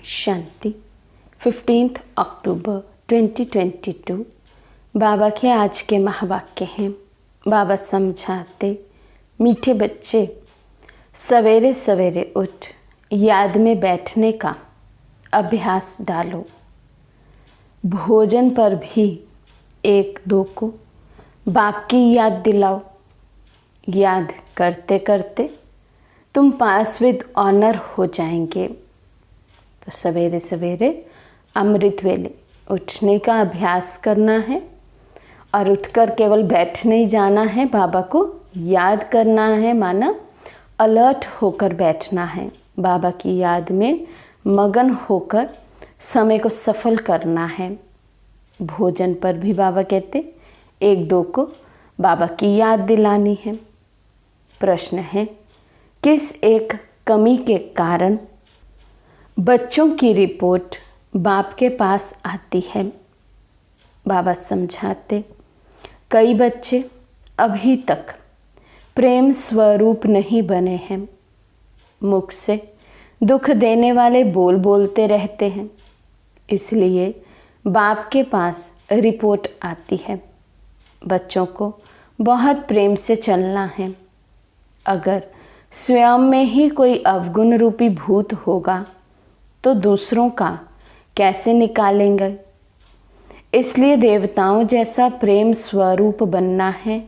शांति 15 अक्टूबर 2022। बाबा के आज के महावाक्य हैं। बाबा समझाते, मीठे बच्चे, सवेरे सवेरे उठ याद में बैठने का अभ्यास डालो। भोजन पर भी एक दो को बाप की याद दिलाओ। याद करते करते तुम पास विद ऑनर हो जाएंगे। तो सवेरे सवेरे अमृत वेले उठने का अभ्यास करना है और उठकर केवल बैठ नहीं जाना है, बाबा को याद करना है, माना अलर्ट होकर बैठना है। बाबा की याद में मगन होकर समय को सफल करना है। भोजन पर भी बाबा कहते एक दो को बाबा की याद दिलानी है। प्रश्न है, किस एक कमी के कारण बच्चों की रिपोर्ट बाप के पास आती है? बाबा समझाते, कई बच्चे अभी तक प्रेम स्वरूप नहीं बने हैं। मुख से दुख देने वाले बोल बोलते रहते हैं, इसलिए बाप के पास रिपोर्ट आती है। बच्चों को बहुत प्रेम से चलना है। अगर स्वयं में ही कोई अवगुण रूपी भूत होगा तो दूसरों का कैसे निकालेंगे? इसलिए देवताओं जैसा प्रेम स्वरूप बनना है,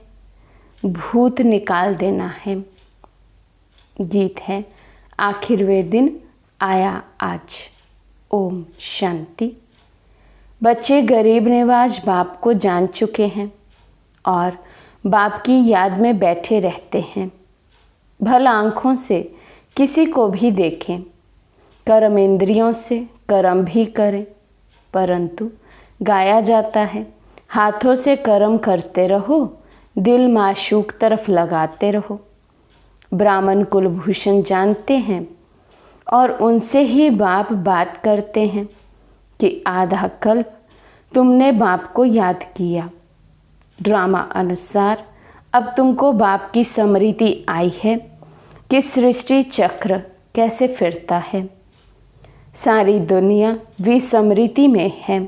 भूत निकाल देना है। गीत है, आखिर वे दिन आया आज। ओम शांति। बच्चे गरीब नवाज बाप को जान चुके हैं और बाप की याद में बैठे रहते हैं। भला आँखों से किसी को भी देखें, कर्म इंद्रियों से कर्म भी करें, परंतु गाया जाता है, हाथों से कर्म करते रहो, दिल माशूक तरफ लगाते रहो। ब्राह्मण कुलभूषण जानते हैं और उनसे ही बाप बात करते हैं कि आधा कल्प तुमने बाप को याद किया। ड्रामा अनुसार अब तुमको बाप की स्मृति आई है कि सृष्टि चक्र कैसे फिरता है। सारी दुनिया विस्मृति में है।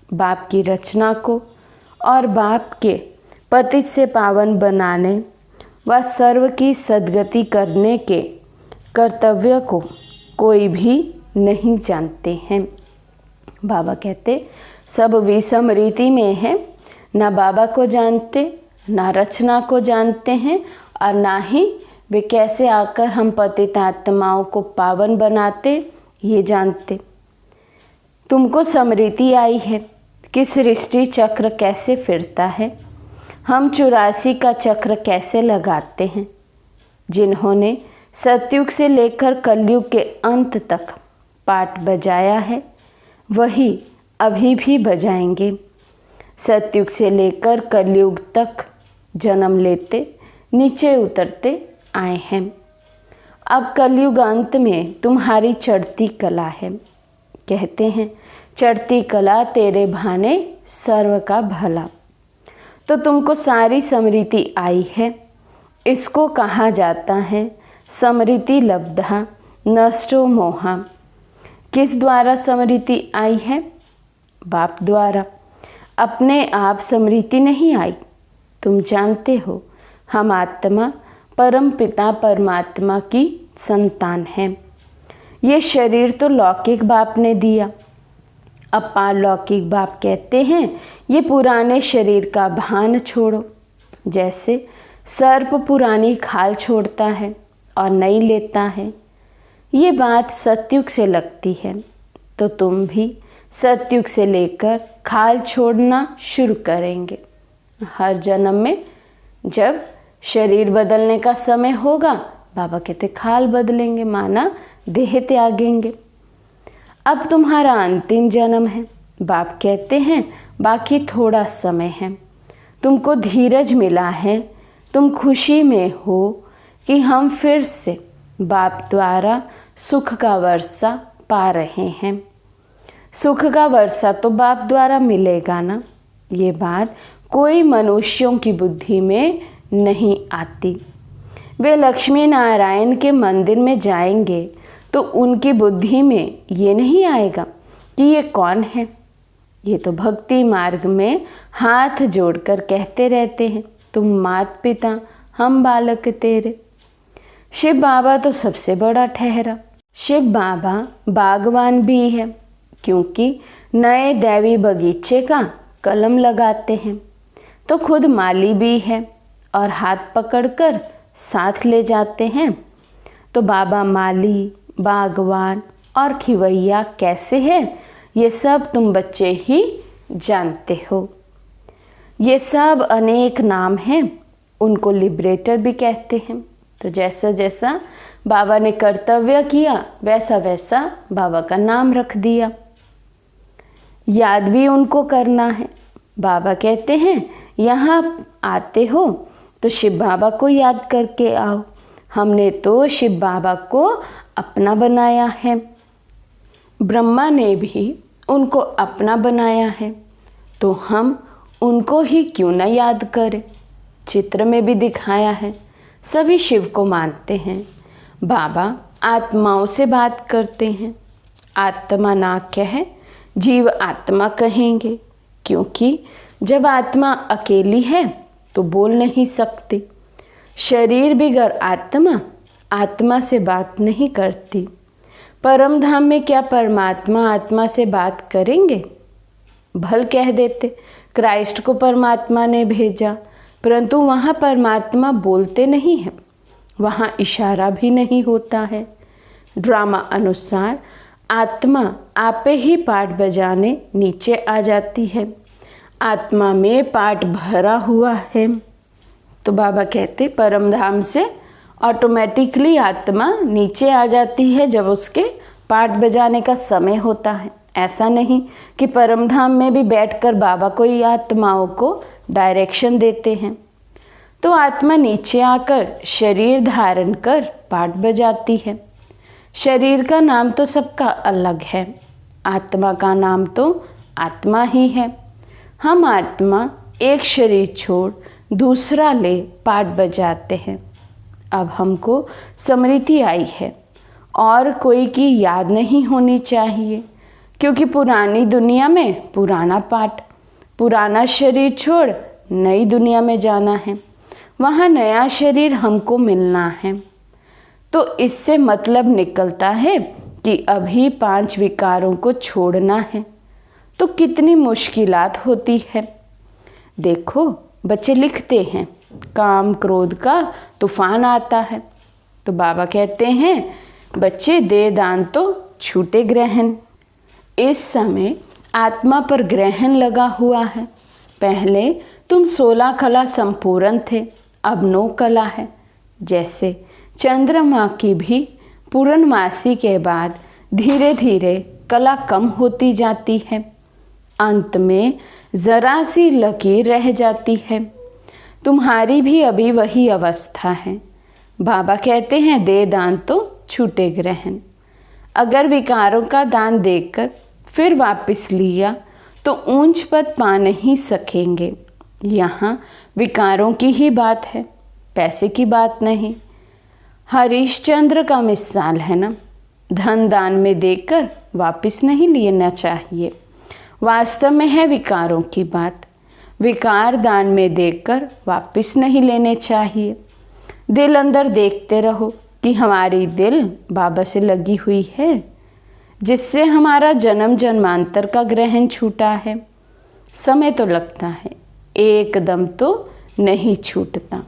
बाप की रचना को और बाप के पतित से पावन बनाने व सर्व की सद्गति करने के कर्तव्य को कोई भी नहीं जानते हैं। बाबा कहते सब विस्मृति में है, ना बाबा को जानते, ना रचना को जानते हैं और ना ही वे कैसे आकर हम पतित आत्माओं को पावन बनाते ये जानते। तुमको स्मृति आई है कि सृष्टि चक्र कैसे फिरता है, हम 84 का चक्र कैसे लगाते हैं। जिन्होंने सतयुग से लेकर कलयुग के अंत तक पाठ बजाया है, वही अभी भी बजाएंगे। सतयुग से लेकर कलयुग तक जन्म लेते नीचे उतरते आए हैं। अब कलयुग अंत में तुम्हारी चढ़ती कला है। कहते हैं चढ़ती कला तेरे भाने सर्व का भला। तो तुमको सारी स्मृति आई है। इसको कहा जाता है स्मृति लब्धा नष्टो मोहा। किस द्वारा स्मृति आई है? बाप द्वारा। अपने आप स्मृति नहीं आई। तुम जानते हो हम आत्मा परम पिता परमात्मा की संतान है। ये शरीर तो लौकिक बाप ने दिया। अब पारलौकिक बाप कहते हैं ये पुराने शरीर का भान छोड़ो। जैसे सर्प पुरानी खाल छोड़ता है और नई लेता है, ये बात सतयुग से लगती है। तो तुम भी सतयुग से लेकर खाल छोड़ना शुरू करेंगे। हर जन्म में जब शरीर बदलने का समय होगा, बाबा कहते खाल बदलेंगे, माना देह त्यागेंगे। अब तुम्हारा अंतिम जन्म है। बाप कहते हैं बाकी थोड़ा समय है। तुमको धीरज मिला है, तुम खुशी में हो कि हम फिर से बाप द्वारा सुख का वर्षा पा रहे हैं। सुख का वर्षा तो बाप द्वारा मिलेगा ना, ये बात कोई मनुष्यों की बुद्धि में नहीं आती। वे लक्ष्मी नारायण के मंदिर में जाएंगे तो उनकी बुद्धि में ये नहीं आएगा कि ये कौन है। ये तो भक्ति मार्ग में हाथ जोड़कर कहते रहते हैं, तुम मात पिता हम बालक तेरे। शिव बाबा तो सबसे बड़ा ठहरा। शिव बाबा बागवान भी है, क्योंकि नए दैवी बगीचे का कलम लगाते हैं, तो खुद माली भी है और हाथ पकड़कर साथ ले जाते हैं। तो बाबा माली, बागवान और खिवैया कैसे है, ये सब तुम बच्चे ही जानते हो। ये सब अनेक नाम हैं, उनको लिबरेटर भी कहते हैं। तो जैसा जैसा बाबा ने कर्तव्य किया वैसा वैसा बाबा का नाम रख दिया। याद भी उनको करना है। बाबा कहते हैं यहाँ आते हो तो शिव बाबा को याद करके आओ। हमने तो शिव बाबा को अपना बनाया है। ब्रह्मा ने भी उनको अपना बनाया है, तो हम उनको ही क्यों न याद करें। चित्र में भी दिखाया है, सभी शिव को मानते हैं। बाबा आत्माओं से बात करते हैं। आत्मा ना कहे जीव आत्मा कहेंगे, क्योंकि जब आत्मा अकेली है तो बोल नहीं सकती। शरीर बिगर आत्मा, आत्मा से बात नहीं करती। परम धाम में क्या परमात्मा आत्मा से बात करेंगे? भल कह देते क्राइस्ट को परमात्मा ने भेजा, परंतु वहाँ परमात्मा बोलते नहीं हैं, वहाँ इशारा भी नहीं होता है। ड्रामा अनुसार आत्मा आपे ही पाठ बजाने नीचे आ जाती है। आत्मा में पाठ भरा हुआ है। तो बाबा कहते परम धाम से ऑटोमेटिकली आत्मा नीचे आ जाती है जब उसके पाठ बजाने का समय होता है। ऐसा नहीं कि परम धाम में भी बैठकर बाबा कोई आत्माओं को डायरेक्शन देते हैं। तो आत्मा नीचे आकर शरीर धारण कर पाठ बजाती है। शरीर का नाम तो सबका अलग है, आत्मा का नाम तो आत्मा ही है। हम आत्मा एक शरीर छोड़ दूसरा ले पाठ बजाते हैं। अब हमको स्मृति आई है और कोई की याद नहीं होनी चाहिए, क्योंकि पुरानी दुनिया में पुराना पाठ, पुराना शरीर छोड़ नई दुनिया में जाना है, वहाँ नया शरीर हमको मिलना है। तो इससे मतलब निकलता है कि अभी 5 विकारों को छोड़ना है। तो कितनी मुश्किलात होती है। देखो बच्चे लिखते हैं काम क्रोध का तूफान आता है, तो बाबा कहते हैं बच्चे दे दान तो छूटे ग्रहण। इस समय आत्मा पर ग्रहण लगा हुआ है। पहले तुम 16 कला संपूर्ण थे, अब 9 कला है। जैसे चंद्रमा की भी पूर्णमासी के बाद धीरे धीरे कला कम होती जाती है, अंत में जरा सी लकीर रह जाती है। तुम्हारी भी अभी वही अवस्था है। बाबा कहते हैं दे दान तो छूटे ग्रहण। अगर विकारों का दान देकर फिर वापस लिया तो ऊंच पद पा नहीं सकेंगे। यहाँ विकारों की ही बात है, पैसे की बात नहीं। हरिश्चंद्र का मिसाल है ना, धन दान में देकर वापस नहीं लेना चाहिए। वास्तव में है विकारों की बात। विकार दान में देकर वापस नहीं लेने चाहिए। दिल अंदर देखते रहो कि हमारी दिल बाबा से लगी हुई है, जिससे हमारा जन्म जन्मांतर का ग्रहण छूटा है। समय तो लगता है, एकदम तो नहीं छूटता।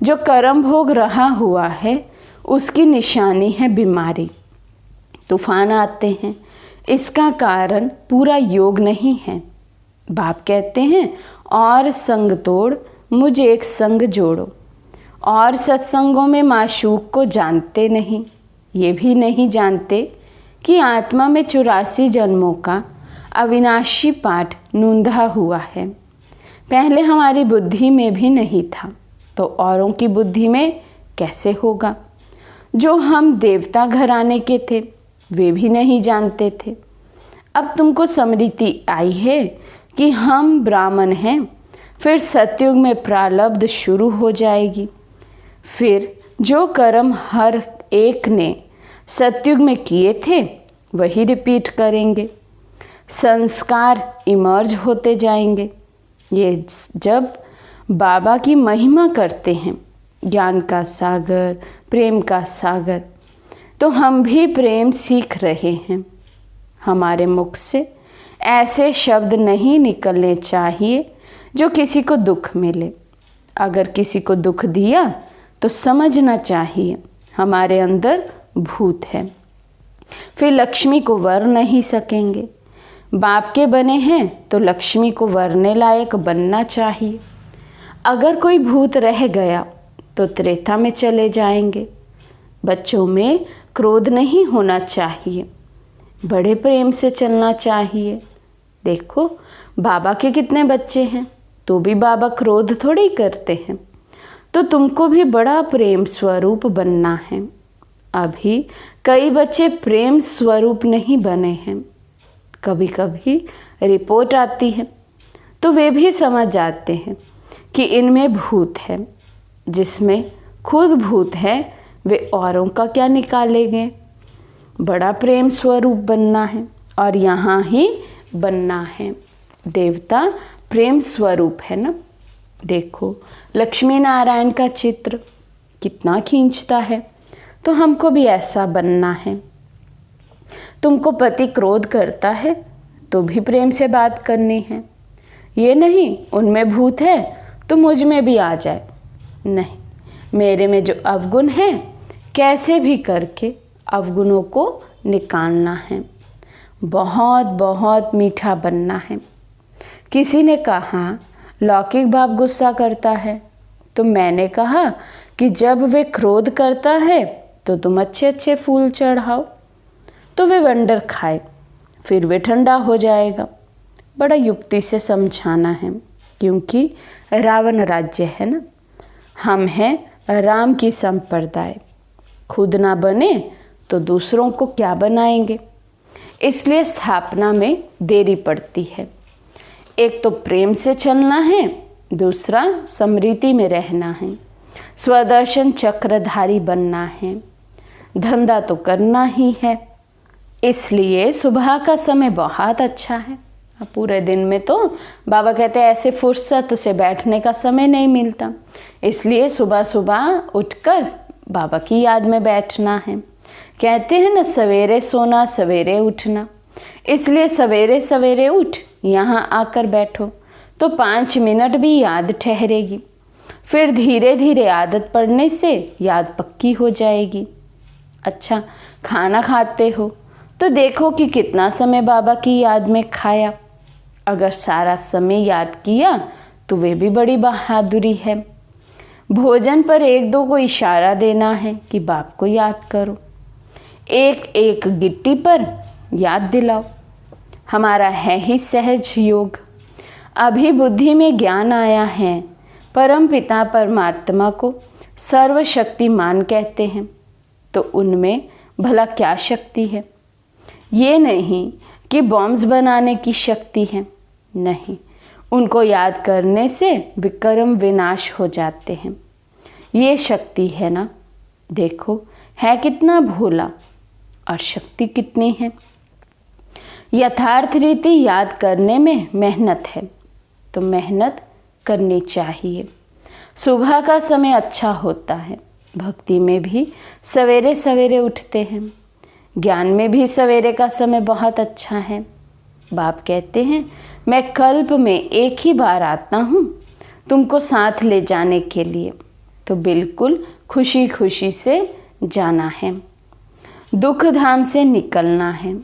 जो कर्म भोग रहा हुआ है उसकी निशानी है बीमारी। तूफान आते हैं, इसका कारण पूरा योग नहीं है। बाप कहते हैं और संग तोड़ मुझे एक संग जोड़ो। और सत्संगों में माशूक को जानते नहीं, ये भी नहीं जानते कि आत्मा में 84 जन्मों का अविनाशी पाठ नूंधा हुआ है। पहले हमारी बुद्धि में भी नहीं था, तो औरों की बुद्धि में कैसे होगा। जो हम देवता घराने के थे वे भी नहीं जानते थे। अब तुमको स्मृति आई है कि हम ब्राह्मण हैं, फिर सतयुग में प्रारब्ध शुरू हो जाएगी। फिर जो कर्म हर एक ने सतयुग में किए थे वही रिपीट करेंगे। संस्कार इमर्ज होते जाएंगे। ये जब बाबा की महिमा करते हैं, ज्ञान का सागर, प्रेम का सागर, तो हम भी प्रेम सीख रहे हैं। हमारे मुख से ऐसे शब्द नहीं निकलने चाहिए जो किसी को दुख मिले। अगर किसी को दुख दिया तो समझना चाहिए हमारे अंदर भूत है, फिर लक्ष्मी को वर नहीं सकेंगे। बाप के बने हैं तो लक्ष्मी को वरने लायक बनना चाहिए। अगर कोई भूत रह गया तो त्रेता में चले जाएंगे। बच्चों में क्रोध नहीं होना चाहिए, बड़े प्रेम से चलना चाहिए। देखो बाबा के कितने बच्चे हैं, तो भी बाबा क्रोध थोड़ी करते हैं। तो तुमको भी बड़ा प्रेम स्वरूप बनना है। अभी कई बच्चे प्रेम स्वरूप नहीं बने हैं। कभी कभी रिपोर्ट आती है तो वे भी समझ जाते हैं कि इनमें भूत है। जिसमें खुद भूत है वे औरों का क्या निकालेंगे। बड़ा प्रेम स्वरूप बनना है और यहाँ ही बनना है। देवता प्रेम स्वरूप है ना। देखो लक्ष्मी नारायण का चित्र कितना खींचता है, तो हमको भी ऐसा बनना है। तुमको पति क्रोध करता है तो भी प्रेम से बात करनी है। ये नहीं उनमें भूत है तो मुझ में भी आ जाए, नहीं, मेरे में जो अवगुण है कैसे भी करके अवगुणों को निकालना है। बहुत बहुत मीठा बनना है। किसी ने कहा लौकिक बाप गुस्सा करता है, तो मैंने कहा कि जब वे क्रोध करता है तो तुम अच्छे अच्छे फूल चढ़ाओ तो वे वंडर खाए, फिर वे ठंडा हो जाएगा। बड़ा युक्ति से समझाना है, क्योंकि रावण राज्य है ना। हम हैं राम की संप्रदाय, खुद ना बने तो दूसरों को क्या बनाएंगे। इसलिए स्थापना में देरी पड़ती है। एक तो प्रेम से चलना है, दूसरा समृद्धि में रहना है, स्वदर्शन चक्रधारी बनना है। धंधा तो करना ही है, इसलिए सुबह का समय बहुत अच्छा है। पूरे दिन में तो बाबा कहते हैं ऐसे फुर्सत से बैठने का समय नहीं मिलता, इसलिए सुबह सुबह उठकर बाबा की याद में बैठना है। कहते हैं ना सवेरे सोना सवेरे उठना, इसलिए सवेरे सवेरे उठ यहाँ आकर बैठो तो 5 मिनट भी याद ठहरेगी। फिर धीरे धीरे आदत पड़ने से याद पक्की हो जाएगी। अच्छा, खाना खाते हो तो देखो कि कितना समय बाबा की याद में खाया। अगर सारा समय याद किया तो वे भी बड़ी बहादुरी है। भोजन पर 1-2 को इशारा देना है कि बाप को याद करो। एक एक गिट्टी पर याद दिलाओ। हमारा है ही सहज योग। अभी बुद्धि में ज्ञान आया है। परम पिता परमात्मा को सर्वशक्तिमान कहते हैं, तो उनमें भला क्या शक्ति है। ये नहीं कि बॉम्ब्स बनाने की शक्ति है, नहीं, उनको याद करने से विक्रम विनाश हो जाते हैं। ये शक्ति है ना। देखो है कितना भोला और शक्ति कितनी है। यथार्थ रीति याद करने में मेहनत है, तो मेहनत करनी चाहिए। सुबह का समय अच्छा होता है। भक्ति में भी सवेरे सवेरे उठते हैं, ज्ञान में भी सवेरे का समय बहुत अच्छा है। बाप कहते हैं मैं कल्प में एक ही बार आता हूँ तुमको साथ ले जाने के लिए, तो बिल्कुल खुशी खुशी से जाना है, दुख धाम से निकलना है।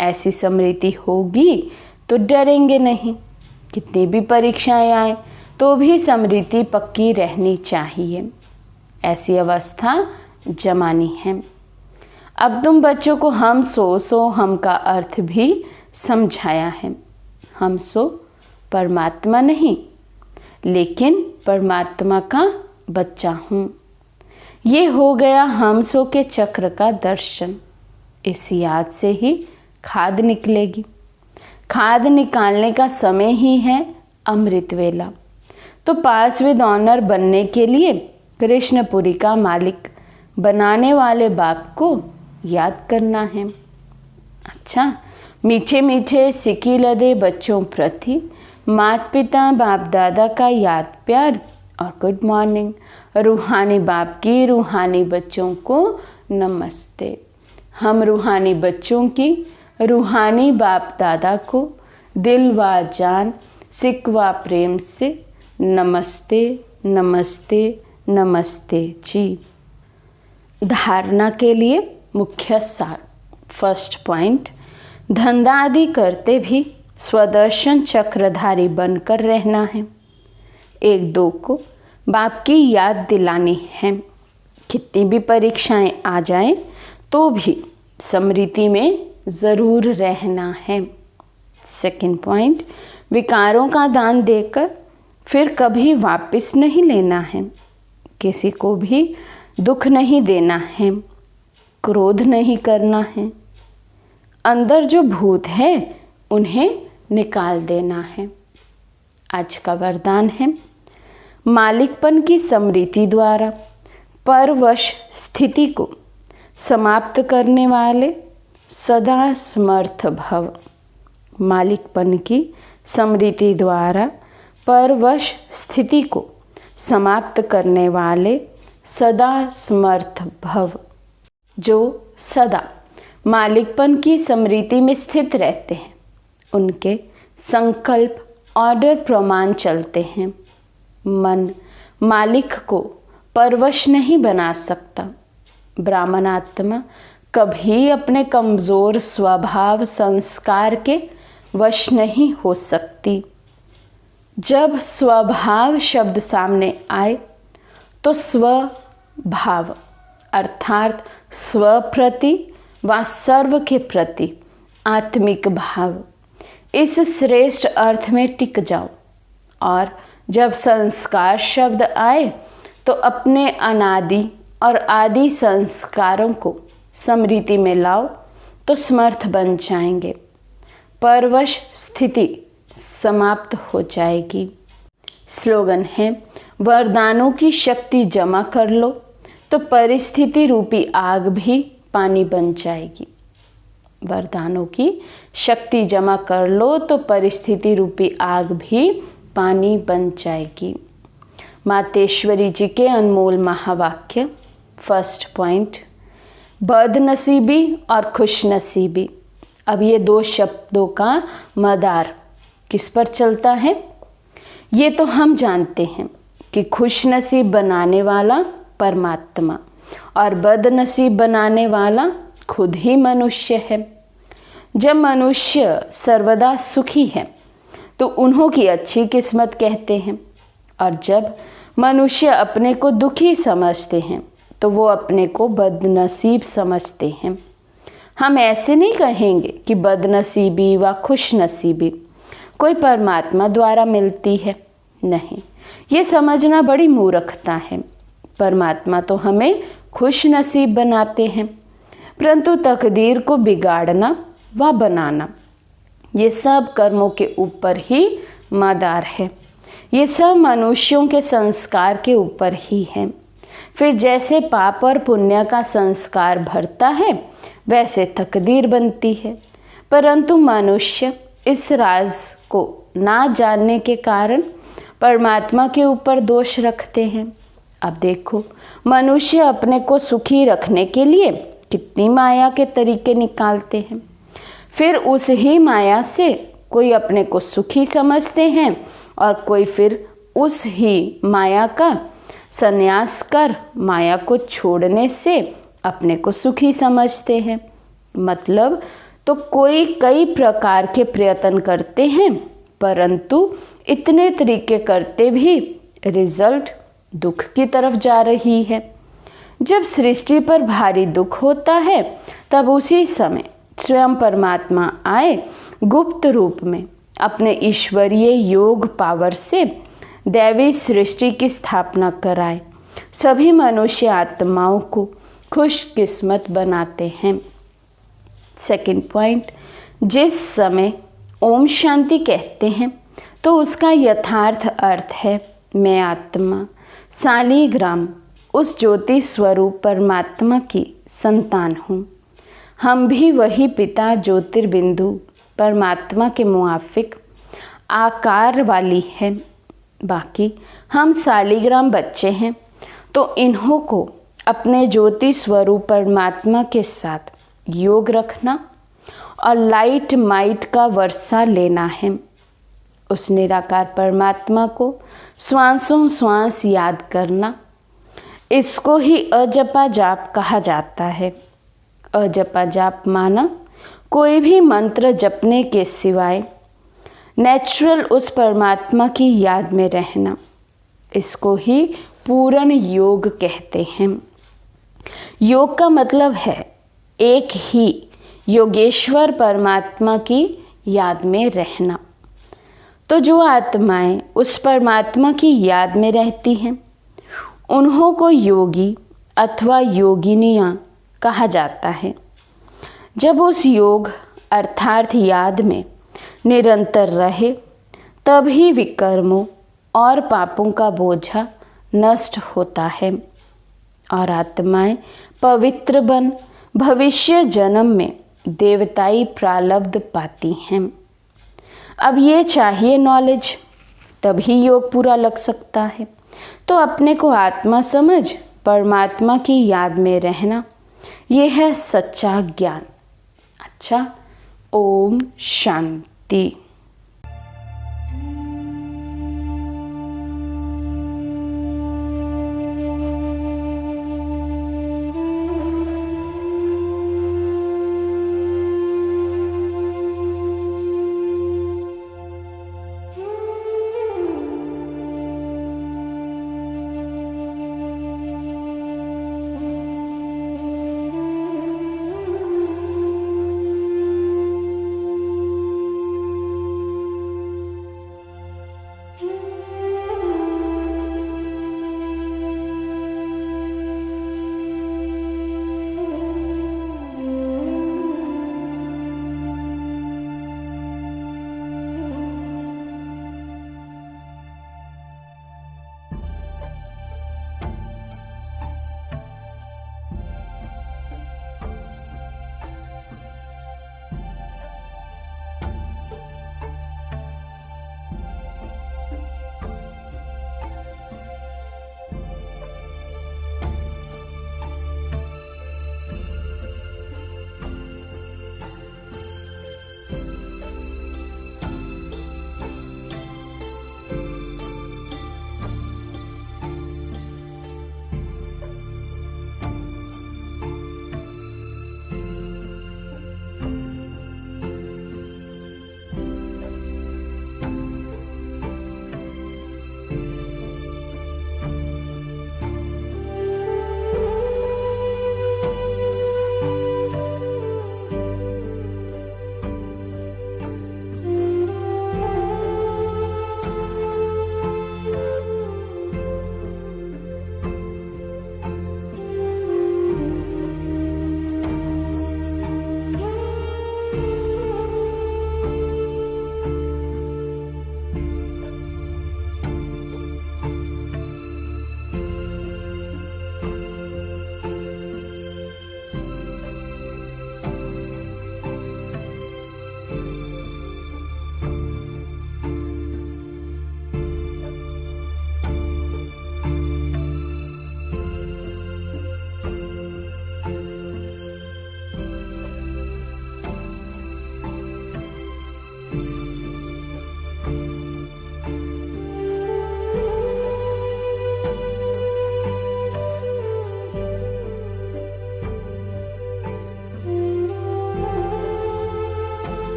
ऐसी स्मृति होगी तो डरेंगे नहीं। कितनी भी परीक्षाएं आए तो भी स्मृति पक्की रहनी चाहिए। ऐसी अवस्था जमानी है। अब तुम बच्चों को हम सो हम का अर्थ भी समझाया है। हम सो परमात्मा नहीं, लेकिन परमात्मा का बच्चा हूँ। ये हो गया हम सो के चक्र का दर्शन। इस याद से ही खाद निकलेगी। खाद निकालने का समय ही है अमृत वेला। तो पास विद ऑनर बनने के लिए कृष्णपुरी का मालिक बनाने वाले बाप को याद करना है। अच्छा, मीठे मीठे सिक्की लदे बच्चों प्रति माता पिता बाप दादा का याद प्यार और गुड मॉर्निंग। रूहानी बाप की रूहानी बच्चों को नमस्ते। हम रूहानी बच्चों की रूहानी बाप दादा को दिल व जान सिक व प्रेम से नमस्ते नमस्ते नमस्ते जी। धारणा के लिए मुख्य सार। फर्स्ट पॉइंट, धंधा आदि करते भी स्वदर्शन चक्रधारी बनकर रहना है। 1-2 को बाप की याद दिलानी है। कितनी भी परीक्षाएं आ जाएं तो भी स्मृति में ज़रूर रहना है। सेकंड पॉइंट, विकारों का दान देकर फिर कभी वापस नहीं लेना है। किसी को भी दुख नहीं देना है, क्रोध नहीं करना है। अंदर जो भूत है उन्हें निकाल देना है। आज का वरदान है, मालिकपन की स्मृति द्वारा परवश स्थिति को समाप्त करने वाले सदा समर्थ भव। मालिकपन की स्मृति द्वारा परवश स्थिति को समाप्त करने वाले सदा समर्थ भव। जो सदा मालिकपन की स्मृति में स्थित रहते हैं उनके संकल्प ऑर्डर प्रमाण चलते हैं। मन मालिक को परवश नहीं बना सकता। ब्राह्मण आत्मा कभी अपने कमज़ोर स्वभाव संस्कार के वश नहीं हो सकती। जब स्वभाव शब्द सामने आए तो स्वभाव अर्थात स्व प्रति व सर्व के प्रति आत्मिक भाव, इस श्रेष्ठ अर्थ में टिक जाओ। और जब संस्कार शब्द आए तो अपने अनादि और आदि संस्कारों को स्मृति में लाओ तो समर्थ बन जाएंगे। परवश स्थिति समाप्त हो जाएगी। स्लोगन है, वरदानों की शक्ति जमा कर लो तो परिस्थिति रूपी आग भी पानी बन जाएगी। वरदानों की शक्ति जमा कर लो तो परिस्थिति रूपी आग भी पानी बन जाएगी। मातेश्वरी जी के अनमोल महावाक्य। फर्स्ट पॉइंट, बदनसीबी और खुशनसीबी। अब ये 2 शब्दों का मदार किस पर चलता है? ये तो हम जानते हैं कि खुशनसीब बनाने वाला परमात्मा और बदनसीब बनाने वाला खुद ही मनुष्य है। जब मनुष्य सर्वदा सुखी है तो उन्हों की अच्छी किस्मत कहते हैं, और जब मनुष्य अपने को दुखी समझते हैं तो वो अपने को बदनसीब समझते हैं। हम ऐसे नहीं कहेंगे कि बदनसीबी व खुशनसीबी कोई परमात्मा द्वारा मिलती है। नहीं, ये समझना बड़ी मूर्खता है। परमात्मा तो हमें खुश नसीब बनाते हैं, परंतु तकदीर को बिगाड़ना व बनाना ये सब कर्मों के ऊपर ही मदार है। ये सब मनुष्यों के संस्कार के ऊपर ही है। फिर जैसे पाप और पुण्य का संस्कार भरता है वैसे तकदीर बनती है, परंतु मनुष्य इस राज को ना जानने के कारण परमात्मा के ऊपर दोष रखते हैं। अब देखो, मनुष्य अपने को सुखी रखने के लिए कितनी माया के तरीके निकालते हैं। फिर उस ही माया से कोई अपने को सुखी समझते हैं और कोई फिर उस ही माया का संन्यास कर माया को छोड़ने से अपने को सुखी समझते हैं। मतलब तो कोई कई प्रकार के प्रयत्न करते हैं, परंतु इतने तरीके करते भी रिजल्ट दुख की तरफ जा रही है। जब सृष्टि पर भारी दुख होता है तब उसी समय स्वयं परमात्मा आए गुप्त रूप में अपने ईश्वरीय योग पावर से दैवी सृष्टि की स्थापना कराए सभी मनुष्य आत्माओं को खुशकिस्मत बनाते हैं। सेकंड पॉइंट, जिस समय ओम शांति कहते हैं तो उसका यथार्थ अर्थ है मैं आत्मा शालिग्राम उस ज्योति स्वरूप परमात्मा की संतान हूँ। हम भी वही पिता ज्योतिर्बिंदु परमात्मा के मुआफिक आकार वाली है। बाकी हम शालिग्राम बच्चे हैं, तो इन्हों को अपने ज्योति स्वरूप परमात्मा के साथ योग रखना और लाइट माइट का वर्षा लेना है। उस निराकार परमात्मा को श्वासों श्वास याद करना, इसको ही अजपा जाप कहा जाता है। अजपा जाप माना कोई भी मंत्र जपने के सिवाय नेचुरल उस परमात्मा की याद में रहना, इसको ही पूर्ण योग कहते हैं। योग का मतलब है एक ही योगेश्वर परमात्मा की याद में रहना। तो जो आत्माएं उस परमात्मा की याद में रहती हैं, उन्हों को योगी अथवा योगिनियाँ कहा जाता है। जब उस योग अर्थात याद में निरंतर रहे, तभी विकर्मों और पापों का बोझा नष्ट होता है और आत्माएं पवित्र बन भविष्य जन्म में देवताई प्रारब्ध पाती हैं। अब ये चाहिए नॉलेज, तभी योग पूरा लग सकता है। तो अपने को आत्मा समझ परमात्मा की याद में रहना, ये है सच्चा ज्ञान। अच्छा, ओम शांति।